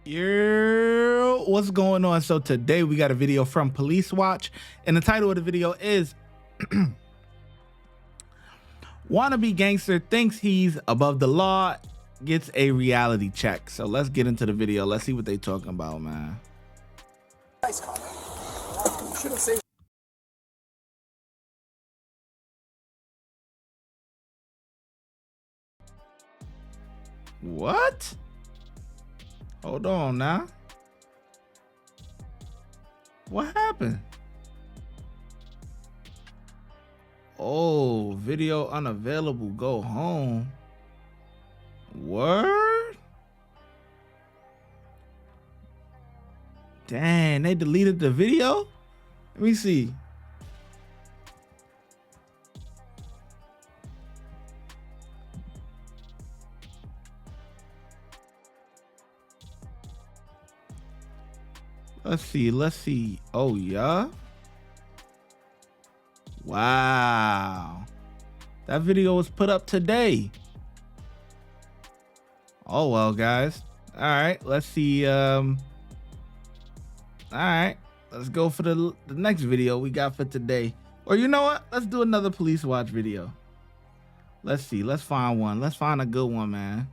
Yeah, what's going on? So today we got a video from Police Watch, and the title of the video is Wannabe Gangster Thinks He's Above the Law, Gets a Reality Check. So let's get into the video. Let's see what they talking about, man. Nice comment. You shouldn't say. What? Hold on now. What happened? Oh, video unavailable. Go home. Word? Dang, they deleted the video? Let me see. Let's see. Oh, yeah. Wow. That video was put up today. Oh, well, guys. All right, let's see. All right, let's go for the next video we got for today. Or you know what? Let's do another Police Watch video. Let's see. Let's find one. Let's find a good one, man.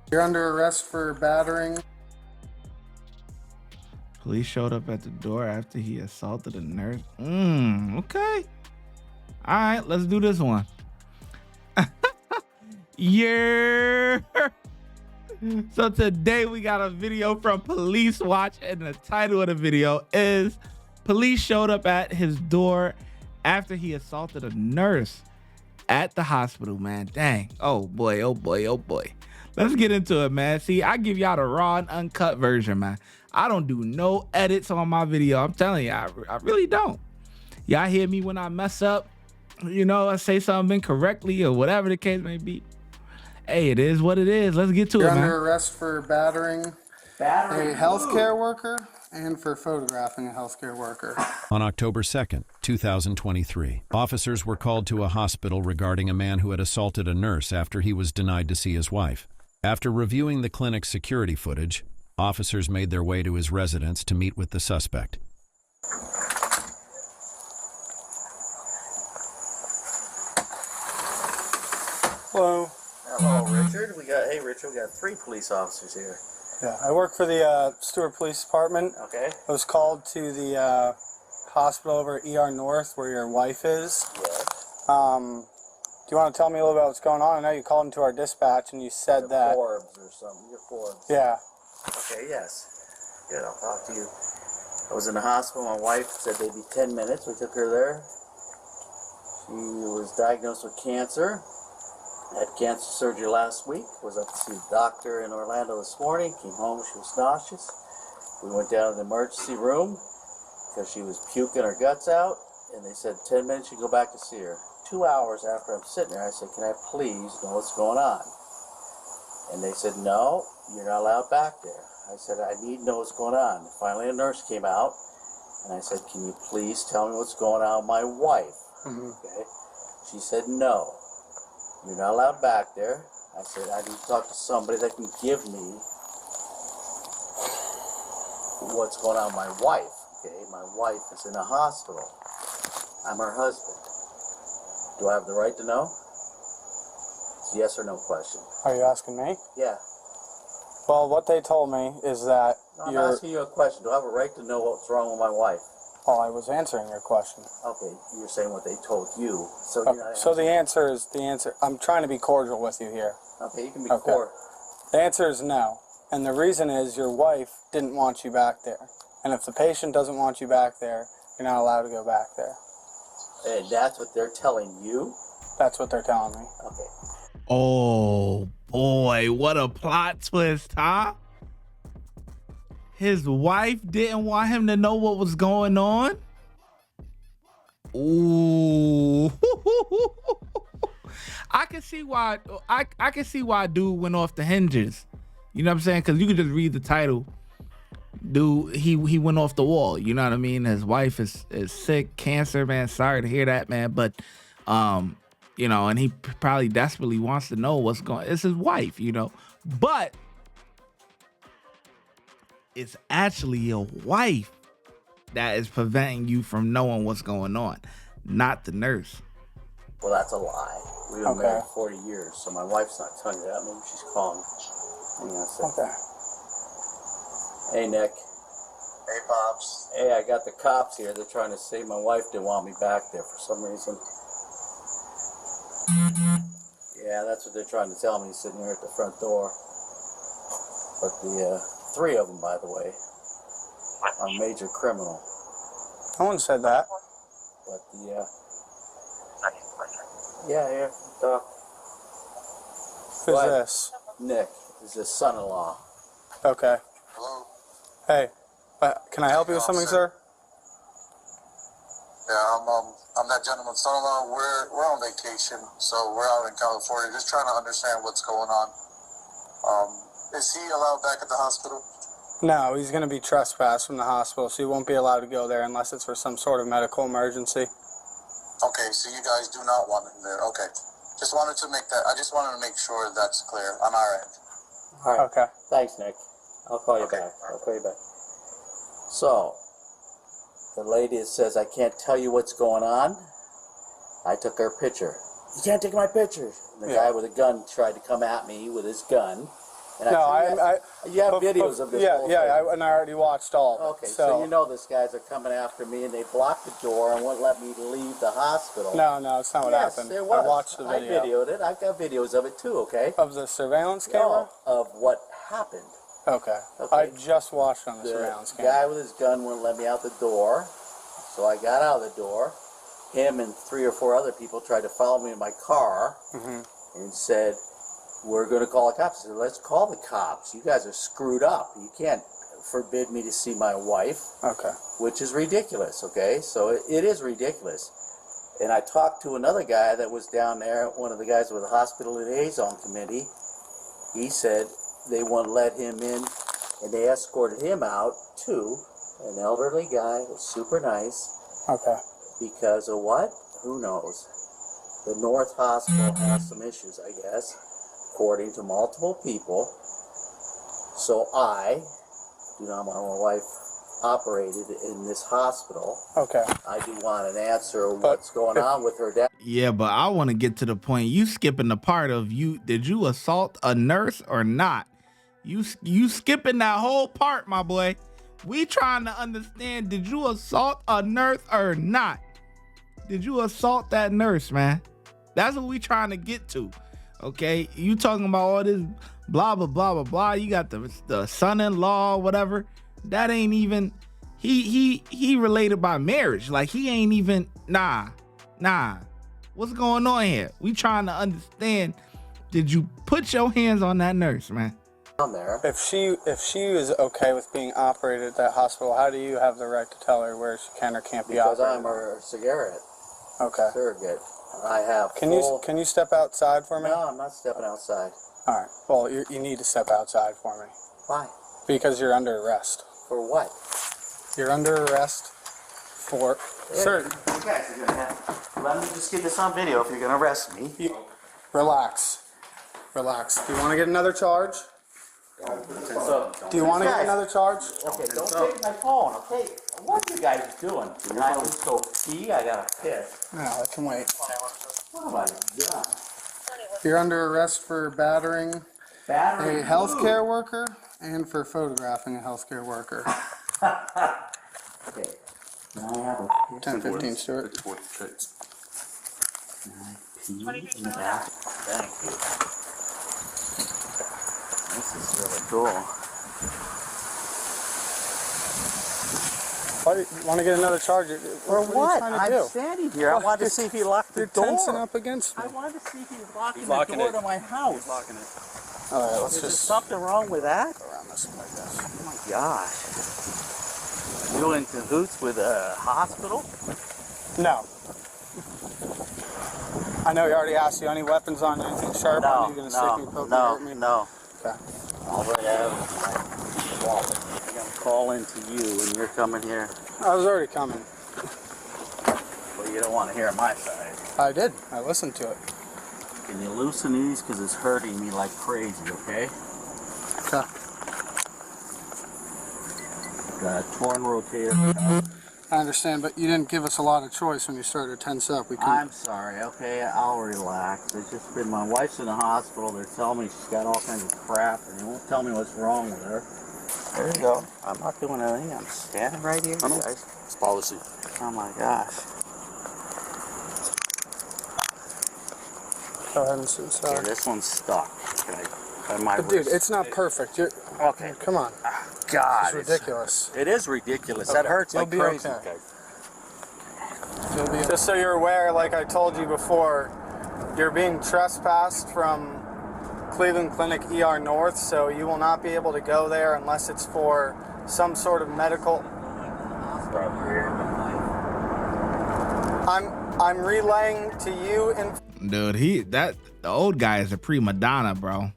You're under arrest for battering. Police showed up at the door after he assaulted a nurse. Okay. All right, let's do this one. Yeah. So today we got a video from Police Watch, and the title of the video is Police Showed Up at His Door After He Assaulted a Nurse at the Hospital, man. Dang. Oh boy, oh boy, oh boy. Let's get into it, man. See, I give y'all the raw and uncut version, man. I don't do no edits on my video. I'm telling you, I really don't. Y'all hear me when I mess up, you know, I say something incorrectly or whatever the case may be. Hey, it is what it is. Let's get to it, man. You're under arrest for battering a healthcare worker and for photographing a healthcare worker. On October 2nd, 2023, officers were called to a hospital regarding a man who had assaulted a nurse after he was denied to see his wife. After reviewing the clinic's security footage, officers made their way to his residence to meet with the suspect. Hello. Hello, Richard. Hey, Richard, we got 3 police officers here. Yeah, I work for the Stewart Police Department. Okay. I was called to the hospital over at ER North where your wife is. Yes. Do you want to tell me a little about what's going on? I know you called into our dispatch and you said that. Forbes or something. You're Forbes. Yeah. Okay, yes. Good, I'll talk to you. I was in the hospital. My wife said they'd be 10 minutes. We took her there. She was diagnosed with cancer. Had cancer surgery last week. Was up to see the doctor in Orlando this morning. Came home, she was nauseous. We went down to the emergency room because she was puking her guts out. And they said 10 minutes, you go back to see her. 2 hours after I'm sitting there, I said, can I please know what's going on? And they said, no, you're not allowed back there. I said, I need to know what's going on. Finally, a nurse came out, and I said, can you please tell me what's going on with my wife? Okay. She said, no, you're not allowed back there. I said, I need to talk to somebody that can give me what's going on with my wife. Okay, my wife is in a hospital. I'm her husband. Do I have the right to know? It's a yes or no question. Are you asking me? Yeah. Well, what they told me is that No, I'm asking you a question. Do I have a right to know what's wrong with my wife? Well, I was answering your question. Okay, you're saying what they told you. So, So the answer is the answer. I'm trying to be cordial with you here. Okay, you can be cordial. The answer is no. And the reason is your wife didn't want you back there. And if the patient doesn't want you back there, you're not allowed to go back there. And that's what they're telling you? That's what they're telling me. Okay. Oh boy, what a plot twist, huh? His wife didn't want him to know what was going on. Ooh. I can see why I can see why dude went off the hinges. You know what I'm saying? Because you could just read the title. Dude, he went off the wall. You know what I mean? His wife is sick, cancer, man. Sorry to hear that, man. But you know, and he probably desperately wants to know what's going. It's his wife, you know, but it's actually your wife that is preventing you from knowing what's going on, not the nurse. Well, that's a lie. We've been married 40 years, so my wife's not telling you that. Maybe she's calling. Hang on a second. Okay. Hey, Nick. Hey, Pops. Hey, I got the cops here. They're trying to say my wife didn't want me back there for some reason. Yeah, that's what they're trying to tell me, sitting here at the front door. But the 3 of them, by the way, are major criminal. No one said that. But the yeah, Doc. Who's this? Nick is his son-in-law. Okay. Hello? Hey, can I help you with something, sir? Yeah, I'm that gentleman's son-in-law. We're on vacation, so we're out in California, just trying to understand what's going on. Is he allowed back at the hospital? No, he's going to be trespassed from the hospital, so he won't be allowed to go there unless it's for some sort of medical emergency. Okay, so you guys do not want him there. Okay. I just wanted to make sure that's clear on our end. All right. Okay. Thanks, Nick. I'll call you back. I'll call you back. So, the lady that says I can't tell you what's going on, I took her picture. You can't take my picture. And the guy with a gun tried to come at me with his gun. And you have videos of this whole thing. And I already watched all of it. Okay, so you know these guys are coming after me, and they blocked the door and wouldn't let me leave the hospital. No, it's not what happened. There was. I watched the video. I videoed it. I've got videos of it too, okay? Of the surveillance camera? No, of what happened. Okay. I just watched on the surveillance The camera. guy with his gun wouldn't let me out the door, so I got out of the door. Him and 3 or 4 other people tried to follow me in my car and said, we're going to call the cops. I said, let's call the cops. You guys are screwed up. You can't forbid me to see my wife. Okay. Which is ridiculous, okay? So it is ridiculous. And I talked to another guy that was down there, one of the guys with the hospital liaison committee. He said they wouldn't let him in, and they escorted him out too. An elderly guy, was super nice. Okay. Because of what? Who knows? The North Hospital has some issues, I guess, according to multiple people. So I do not want my wife operated in this hospital. Okay. I do want an answer of what's going on with her dad. Yeah, but I want to get to the point. You skipping the part of did you assault a nurse or not? You skipping that whole part, my boy. We trying to understand, did you assault a nurse or not? Did you assault that nurse, man? That's what we trying to get to. Okay, you talking about all this blah blah blah blah blah. You got the son-in-law, whatever. That ain't even he related by marriage. Like he ain't even nah. What's going on here? We trying to understand. Did you put your hands on that nurse, man? Down there. If she is okay with being operated at that hospital, how do you have the right to tell her where she can or can't be Because operated? I'm her cigarette Okay. surrogate. I have. Can you step outside for me? No, I'm not stepping outside. All right. Well, you need to step outside for me Why? because you're under arrest. For what? You're under arrest for certain. You guys are gonna have. Let me just get this on video if you're gonna arrest me. Relax. Do you want to get another charge? Do you want to get another charge? Okay, don't take my phone, okay? What are you guys doing? I was so pee, I gotta piss. No, I can wait. What have I done? You're under arrest for battering Battery. a healthcare worker and for photographing a healthcare worker. Okay. Now I have a 1015, Stuart. pee in the bath. Thank you. This is really cool. You want to get another charge? For what? Are you trying to I'm do? standing here. I wanted to see if he locked the You're door. tensing up against me. I wanted to see if he was locking the door to my house. All right, let's Is there just something wrong with that? around this way, I guess. Oh my gosh. You in cahoots with a hospital? No. I know you already asked you any weapons on you, anything sharp on you, you're going to stick me, poke me, hurt me? No. Okay. All right, I have my wallet. I'm going to call into you and you're coming here. I was already coming. Well, you don't want to hear my side. I did. I listened to it. Can you loosen these? Because it's hurting me like crazy, okay? Okay. Got a torn rotator. I understand, but you didn't give us a lot of choice when you started to tense up. We couldn't. I'm sorry, okay? I'll relax. It's just been, my wife's in the hospital. They're telling me she's got all kinds of crap, and they won't tell me what's wrong with her. There you go. I'm not doing anything. I'm standing right here, you guys. It's policy. Oh my gosh. Go ahead and sit. Sorry. Yeah, this one's stuck. Okay. By my But dude, wrist. it's not perfect. You're Okay. Come on. God. It's ridiculous. It is ridiculous. Okay. That hurts You'll like be crazy. okay. Just so you're aware, like I told you before, you're being trespassed from Cleveland Clinic ER North, so you will not be able to go there unless it's for some sort of medical. I'm relaying to you in. Dude, the old guy is a prima donna, bro.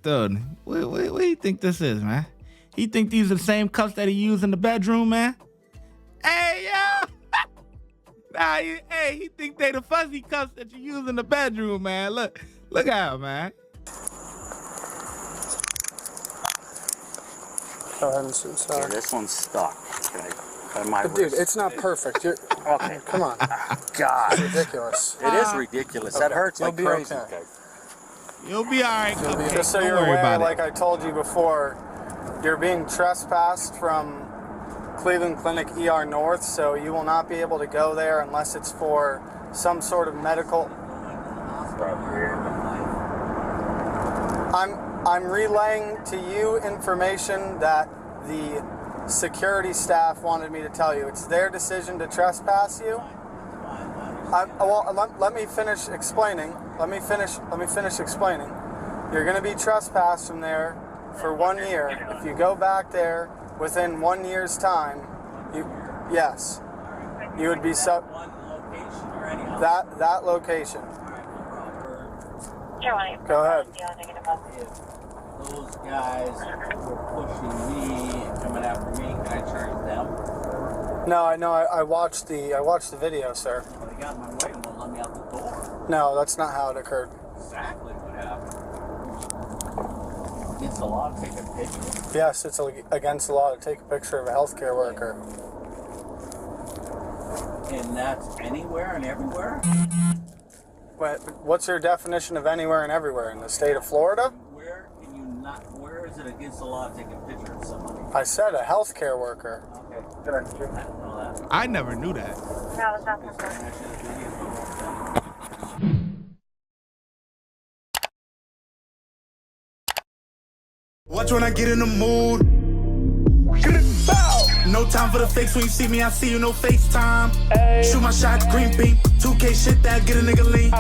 Dude, what do you think this is, man? He think these are the same cuffs that he used in the bedroom, man? Hey, yo! Nah, he think they the fuzzy cuffs that you use in the bedroom, man. Look out, man. Go ahead and sit. Sorry. Yeah, this one's stuck. Okay. By my But dude, wrist. it's not perfect. You're Okay. Come on. God. It's ridiculous. It is ridiculous. That hurts You'll like be crazy. okay. You'll be all right. Okay, Just so don't you're worry aware, about like it. I told you before, you're being trespassed from Cleveland Clinic ER North, so you will not be able to go there unless it's for some sort of medical. I'm relaying to you information that the security staff wanted me to tell you. It's their decision to trespass you. Let me finish explaining. Let me finish explaining. You're going to be trespassed from there for 1 year. If you go back there within 1 year's time, yes, you would be that location. Go ahead. If those guys were pushing me and coming after me, can I charge them? No, I know. I watched the video, sir. Well, they got in my way and won't let me out the door. No, that's not how it occurred. Exactly what happened. It's a law to take a picture. Yes, it's against the law to take a picture of a healthcare worker. And that's anywhere and everywhere? But what's your definition of anywhere and everywhere in the state of Florida? Where can you not, where is it against the law to take a picture of somebody? I said a healthcare worker. Okay. I don't know that. I never knew that. No, it's not confirmed. Watch when I get in the mood. No time for the fakes. When you see me, I see you, no FaceTime. Shoot my shot, green beam. 2K shit that get a nigga lean.